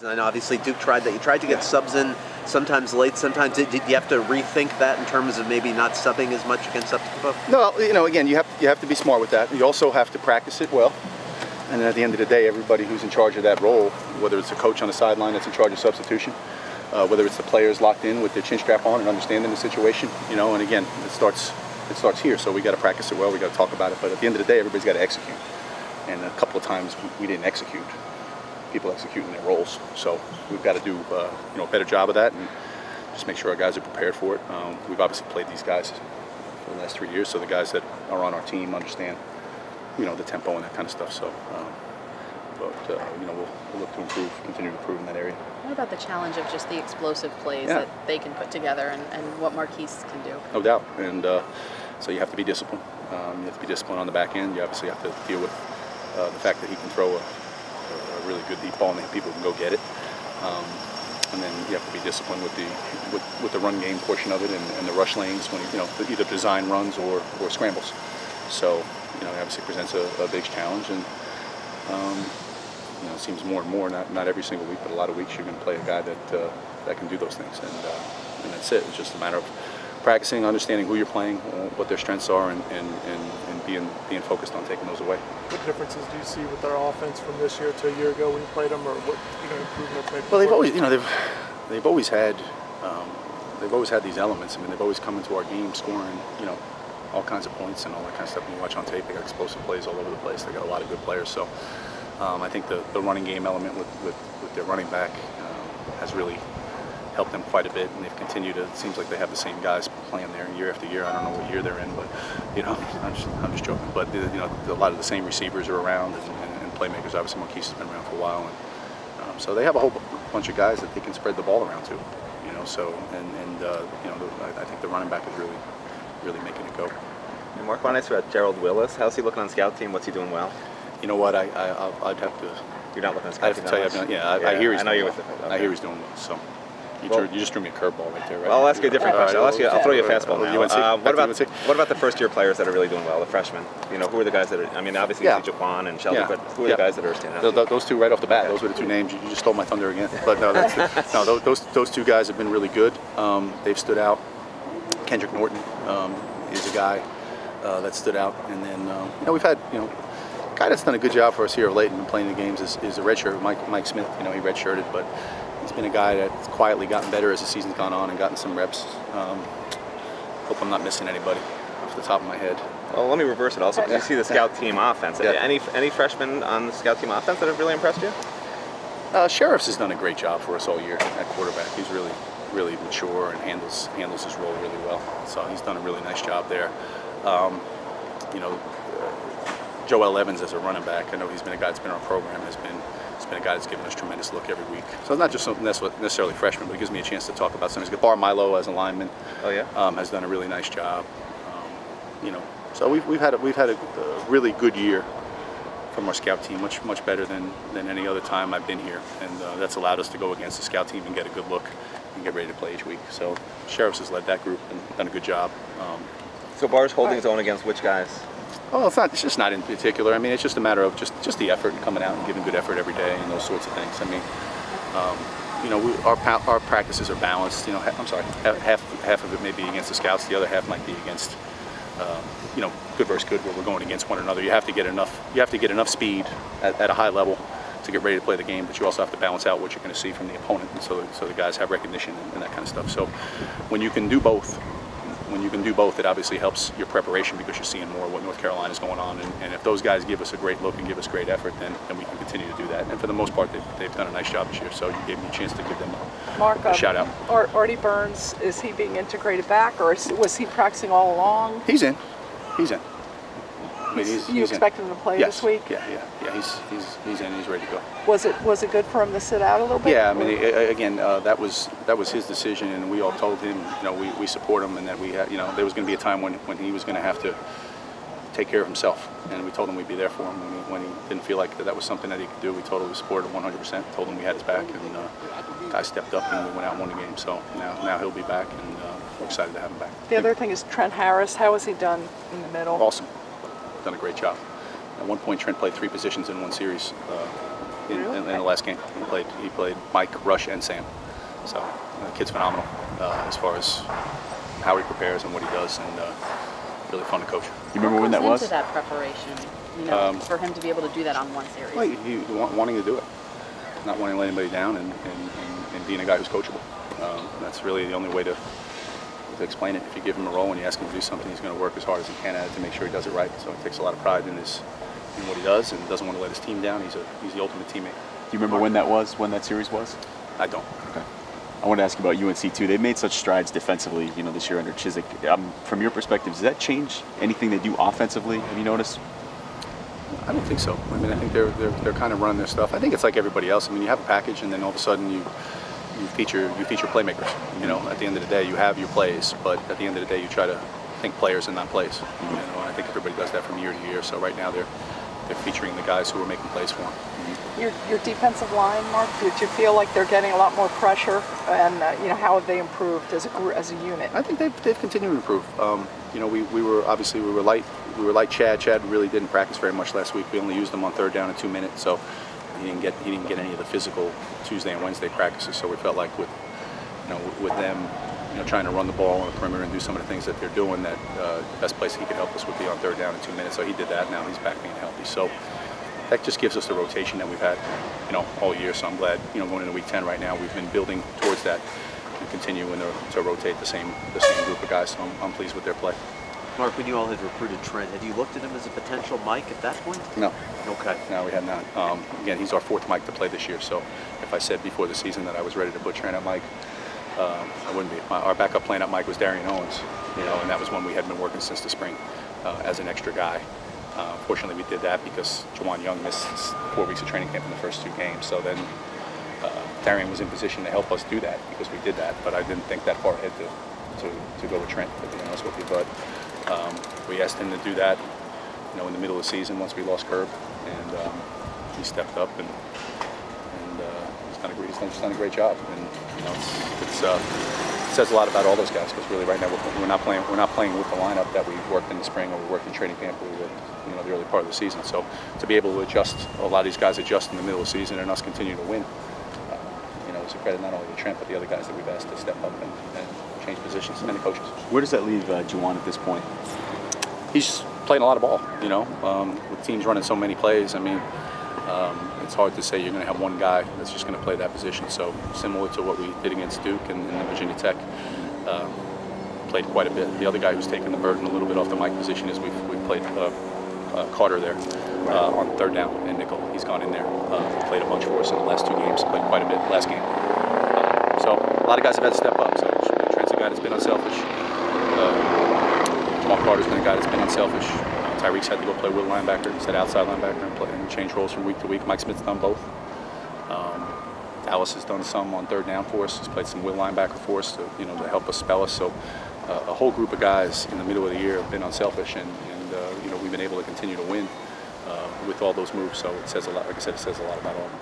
And obviously Duke tried that. You tried to get subs in sometimes late, sometimes. Did you have to rethink that in terms of maybe not subbing as much against Upton? No, again, you have to be smart with that. You also have to practice it well. And at the end of the day, everybody who's in charge of that role, whether it's a coach on the sideline that's in charge of substitution, whether it's the players locked in with their chin strap on and understanding the situation, and again, it starts here. So we got to practice it well. We got to talk about it. But at the end of the day, everybody's got to execute. And a couple of times we didn't execute. People executing their roles. So we've got to do a better job of that and just make sure our guys are prepared for it. We've obviously played these guys for the last 3 years, so the guys that are on our team understand, the tempo and that kind of stuff. So, we'll look to improve, continue to improve in that area. What about the challenge of just the explosive plays that they can put together and what Marquise can do? No doubt. And so you have to be disciplined. You have to be disciplined on the back end. You obviously have to deal with the fact that he can throw a really good deep ball and people can go get it. And then you have to be disciplined with the run game portion of it and the rush lanes when either design runs or scrambles. So it obviously presents a big challenge, and it seems more and more, not every single week, but a lot of weeks you're going to play a guy that can do those things, and that's it. It's just a matter of practicing, understanding who you're playing, what their strengths are, and being focused on taking those away. What differences do you see with their offense from this year to a year ago when you played them, or what improvements maybe? Well, they've always had these elements. I mean, they've always come into our game scoring, all kinds of points and all that kind of stuff. When you watch on tape, they got explosive plays all over the place. They got a lot of good players. So I think the running game element with their running back has really helped them quite a bit, and they've continued to. It seems like they have the same guys playing there year after year. I don't know what year they're in, but I'm just joking. But a lot of the same receivers are around, and playmakers. Obviously, Marquise has been around for a while, and so they have a whole bunch of guys that they can spread the ball around to. So I think the running back is really making it go. And Mark, I want to ask you about Gerald Willis. How's he looking on scout team? What's he doing well? You know what? I'd have to. You're not looking on scout team. I have to tell you. I hear he's. I know you're with it. I hear he's doing well. So. You just threw me a curveball right there, right? Well, I'll ask you a different question. I'll throw you a fastball now. What about the first-year players that are really doing well, the freshmen? Who are the guys that are? I mean, obviously you see Jaquan and Shelby, but who are the guys that are standing out? Those two right off the bat. Those were the two names. You just stole my thunder again. But no, those two guys have been really good. They've stood out. Kendrick Norton is a guy that stood out, and then we've had a guy that's done a good job for us here of late and been playing the games is a redshirt, Mike Smith. He redshirted, but he's been a guy that's quietly gotten better as the season's gone on and gotten some reps. Hope I'm not missing anybody off the top of my head. Well, let me reverse it also, because you see the scout team offense. Any freshmen on the scout team offense that have really impressed you? Sheriffs has done a great job for us all year at quarterback. He's really mature and handles his role really well. So he's done a really nice job there. Joel Evans as a running back, I know he's been a guy that's been in our program, has been a guy that's given us tremendous look every week. So it's not just necessarily freshmen, but it gives me a chance to talk about something. Bar Milo as a lineman. Oh yeah. Has done a really nice job. So we've had a really good year from our scout team, much better than any other time I've been here, and that's allowed us to go against the scout team and get a good look and get ready to play each week. So Sheriffs has led that group and done a good job. So Bar's holding his own against which guys? Oh, it's just not in particular. I mean, it's just a matter of just the effort and coming out and giving good effort every day and those sorts of things. I mean, our practices are balanced. I'm sorry, half of it may be against the scouts, the other half might be against, good versus good, where we're going against one another. You have to get enough speed at a high level to get ready to play the game, but you also have to balance out what you're going to see from the opponent, and so the guys have recognition and that kind of stuff. So when you can do both. It obviously helps your preparation because you're seeing more of what North Carolina is going on. And if those guys give us a great look and give us great effort, then we can continue to do that. And for the most part, they've done a nice job this year. So you gave me a chance to give them a shout out. Artie Burns, is he being integrated back, or was he practicing all along? He's in. I mean, you expect him to play this week? Yeah. He's in. He's ready to go. Was it good for him to sit out a little bit? Yeah, I mean, again, that was his decision, and we all told him, we support him, and that there was going to be a time when he was going to have to take care of himself, and we told him we'd be there for him when he didn't feel like that was something that he could do. We totally supported him 100%. Told him we had his back, and guy stepped up and we went out and won the game. So now he'll be back, and we're excited to have him back. The other thing is Trent Harris. How has he done in the middle? Awesome. Done a great job. At one point, Trent played 3 positions in one series in the last game. He played Mike, Rush, and Sam. So the kid's phenomenal as far as how he prepares and what he does, and really fun to coach. You remember when that was? Into that preparation, you know, for him to be able to do that on one series. Well, he wanting to do it, not wanting to let anybody down, and being a guy who's coachable. That's really the only way to explain it. If you give him a role and you ask him to do something, he's going to work as hard as he can at it to make sure he does it right. So he takes a lot of pride in what he does, and doesn't want to let his team down. He's the ultimate teamate. Do you remember when that series was? I don't. Okay. I want to ask you about UNC too. They've made such strides defensively, you know, this year under Chizik. From your perspective, does that change anything they do offensively? Have you noticed? I don't think so. I mean, I think they're kind of running their stuff. I think it's like everybody else. I mean, you have a package, and then all of a sudden you feature playmakers. You know, at the end of the day, you have your plays, but at the end of the day, you try to think players and not plays. You know, and I think everybody does that from year to year. So right now, they're featuring the guys who are making plays for them. Your defensive line, Mark, did you feel like they're getting a lot more pressure, and you know, how have they improved as a unit? I think they've continued to improve. You know, we were light Chad. Chad really didn't practice very much last week. We only used him on third down in 2 minutes, so he didn't get any of the physical Tuesday and Wednesday practices. So we felt like with them, you know, trying to run the ball on the perimeter and do some of the things that they're doing, that the best place he could help us would be on third down in 2 minutes. So he did that. Now he's back being healthy. So that just gives us the rotation that we've had, you know, all year. So I'm glad, you know, going into week 10 right now, we've been building towards that and continuing to rotate the same group of guys. So I'm pleased with their play. Mark, when you all had recruited Trent, had you looked at him as a potential Mike at that point? No. Okay. No, we had not. Again, he's our 4th Mike to play this year. So if I said before the season that I was ready to put Trent at Mike, I wouldn't be. Our backup plan at Mike was Darian Owens, you know, and that was one we had been working since the spring as an extra guy. Fortunately, we did that because Juwan Young missed 4 weeks of training camp in the first 2 games. So then Darian was in position to help us do that because we did that. But I didn't think that far ahead to go with Trent, to be honest with you. But we asked him to do that, you know, in the middle of the season once we lost Curb, and he stepped up and he's done a great job. And you know, it says a lot about all those guys because really right now we're not playing with the lineup that we worked in the spring or we worked in training camp or you know, the early part of the season. So to be able to adjust, a lot of these guys adjust in the middle of the season and us continue to win, you know, it's a credit not only to Trent but the other guys that we've asked to step up and change positions, and the coaches. Where does that leave Juwan at this point? He's playing a lot of ball, you know, with teams running so many plays. I mean, it's hard to say you're going to have one guy that's just going to play that position. So similar to what we did against Duke and Virginia Tech, played quite a bit. The other guy who's taken the burden a little bit off the Mike position is we've played Carter there on third down and nickel. He's gone in there, played a bunch for us in the last 2 games, played quite a bit last game. So a lot of guys have had to step up. So Trent's a guy that's been unselfish. Jamal Carter's been a guy that's been unselfish. Tyreek's had to go play will linebacker instead of outside linebacker and play and change roles from week to week. Mike Smith's done both. Dallas has done some on third down for us. He's played some will linebacker for us to help us spell us. So a whole group of guys in the middle of the year have been unselfish, and you know, we've been able to continue to win with all those moves. So it says a lot. Like I said, it says a lot about all of them.